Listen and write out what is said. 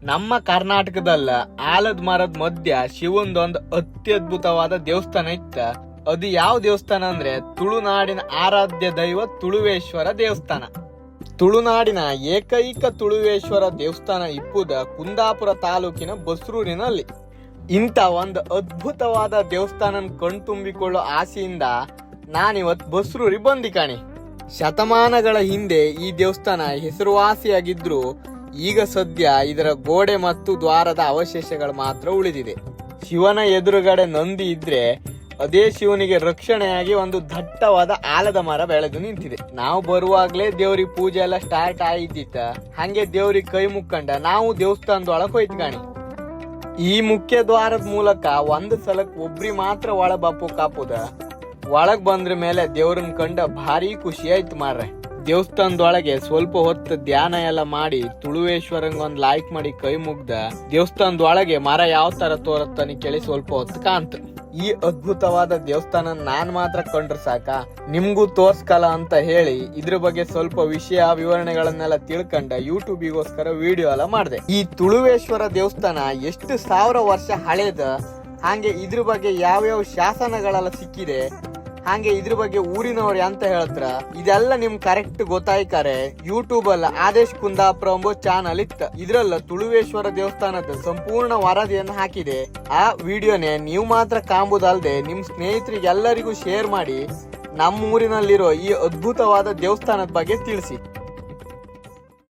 ನಮ್ಮ ಕರ್ನಾಟಕದಲ್ಲ ಆಲದ ಮರದ ಮಧ್ಯ ಶಿವಂದೊಂದು ಅತ್ಯದ್ಭುತವಾದ ದೇವಸ್ಥಾನ ಇತ್ತ. ಅದು ಯಾವ ದೇವಸ್ಥಾನ ಅಂದ್ರೆ ತುಳುನಾಡಿನ ಆರಾಧ್ಯ ದೈವ ತುಳುವೇಶ್ವರ ದೇವಸ್ಥಾನ. ತುಳುನಾಡಿನ ಏಕೈಕ ತುಳುವೇಶ್ವರ ದೇವಸ್ಥಾನ ಇಪ್ಪುದ ಕುಂದಾಪುರ ತಾಲೂಕಿನ ಬಸ್ರೂರಿನಲ್ಲಿ. ಇಂಥ ಒಂದು ಅದ್ಭುತವಾದ ದೇವಸ್ಥಾನ ಕಣ್ತುಂಬಿಕೊಳ್ಳೋ ಆಸೆಯಿಂದ ನಾನಿವತ್ತು ಬಸ್ರೂರಿ ಬಂದಿ ಕಾಣಿ. ಶತಮಾನಗಳ ಹಿಂದೆ ಈ ದೇವಸ್ಥಾನ ಹೆಸರುವಾಸಿಯಾಗಿದ್ರು ಈಗ ಸದ್ಯ ಇದರ ಗೋಡೆ ಮತ್ತು ದ್ವಾರದ ಅವಶೇಷಗಳು ಮಾತ್ರ ಉಳಿದಿದೆ. ಶಿವನ ಎದುರುಗಡೆ ನಂದಿ ಇದ್ರೆ ಅದೇ ಶಿವನಿಗೆ ರಕ್ಷಣೆಯಾಗಿ ಒಂದು ದಟ್ಟವಾದ ಆಲದ ಮರ ಬೆಳೆದು ನಿಂತಿದೆ. ನಾವು ಬರುವಾಗ್ಲೇ ದೇವ್ರಿಗೆ ಪೂಜೆ ಎಲ್ಲ ಸ್ಟಾರ್ಟ್ ಆಗಿದ್ದಿತ್ತ. ಹಂಗೆ ದೇವ್ರಿಗೆ ಕೈ ಮುಕ್ಕಂಡ ನಾವು ದೇವಸ್ಥಾನದೊಳಗೆ ಹೋಯ್ತು ಕಾಣಿ. ಈ ಮುಖ್ಯ ದ್ವಾರದ ಮೂಲಕ ಒಂದು ಸಲಕ್ ಒಬ್ರಿ ಮಾತ್ರ ಒಳ ಬಾಪು ಕಾಪುದ. ಒಳಗ್ ಬಂದ್ರ ಮೇಲೆ ದೇವ್ರನ್ ಕಂಡ ಭಾರಿ ಖುಷಿ ಆಯ್ತು ಮಾರ್ರೆ. ದೇವಸ್ಥಾನದೊಳಗೆ ಸ್ವಲ್ಪ ಹೊತ್ತು ಧ್ಯಾನ ಎಲ್ಲ ಮಾಡಿ ತುಳುವೇಶ್ವರಂಗ ಒಂದ್ ಲೈಕ್ ಮಾಡಿ ಕೈ ಮುಗ್ದ. ದೇವಸ್ಥಾನದೊಳಗೆ ಮರ ಯಾವ ತರ ತೋರತ್ತನಿ ಕೇಳಿ ಸ್ವಲ್ಪ ಹೊತ್ತು ಕಾಣ್ತ. ಈ ಅದ್ಭುತವಾದ ದೇವಸ್ಥಾನ ನಾನ್ ಮಾತ್ರ ಕಂಡ್ರೆ ಸಾಕ, ನಿಮ್ಗೂ ತೋರ್ಸ್ಕಲ್ಲ ಅಂತ ಹೇಳಿ ಇದ್ರ ಬಗ್ಗೆ ಸ್ವಲ್ಪ ವಿಷಯ ವಿವರಣೆಗಳನ್ನೆಲ್ಲ ತಿಳ್ಕೊಂಡ ಯೂಟ್ಯೂಬಿಗೋಸ್ಕರ ವಿಡಿಯೋ ಎಲ್ಲ ಮಾಡಿದೆ. ಈ ತುಳುವೇಶ್ವರ ದೇವಸ್ಥಾನ ಎಷ್ಟು 1000 ವರ್ಷ ಹಳೇದ, ಹಾಗೆ ಇದ್ರ ಬಗ್ಗೆ ಯಾವ್ಯಾವ ಶಾಸನಗಳೆಲ್ಲ ಸಿಕ್ಕಿದೆ, ಹಾಗೆ ಇದ್ರ ಬಗ್ಗೆ ಊರಿನವ್ರು ಅಂತ ಹೇಳ್ತಾರ, ಇದೆಲ್ಲ ನಿಮ್ ಕರೆಕ್ಟ್ ಗೊತ್ತಾಯ್ಕಾರೆ ಯೂಟ್ಯೂಬ್ ಅಲ್ಲ ಆದೇಶ್ ಕುಂದಾಪುರ ಎಂಬ ಚಾನಲ್ ಇತ್ತ. ಇದ್ರಲ್ಲ ತುಳುವೇಶ್ವರ ದೇವಸ್ಥಾನದ ಸಂಪೂರ್ಣ ವರದಿಯನ್ನು ಹಾಕಿದೆ. ಆ ವಿಡಿಯೋನೇ ನೀವು ಮಾತ್ರ ಕಾಂಬುದಲ್ದೆ ನಿಮ್ ಸ್ನೇಹಿತರಿಗೆ ಎಲ್ಲರಿಗೂ ಶೇರ್ ಮಾಡಿ ನಮ್ಮ ಊರಿನಲ್ಲಿರೋ ಈ ಅದ್ಭುತವಾದ ದೇವಸ್ಥಾನದ ಬಗ್ಗೆ ತಿಳಿಸಿ.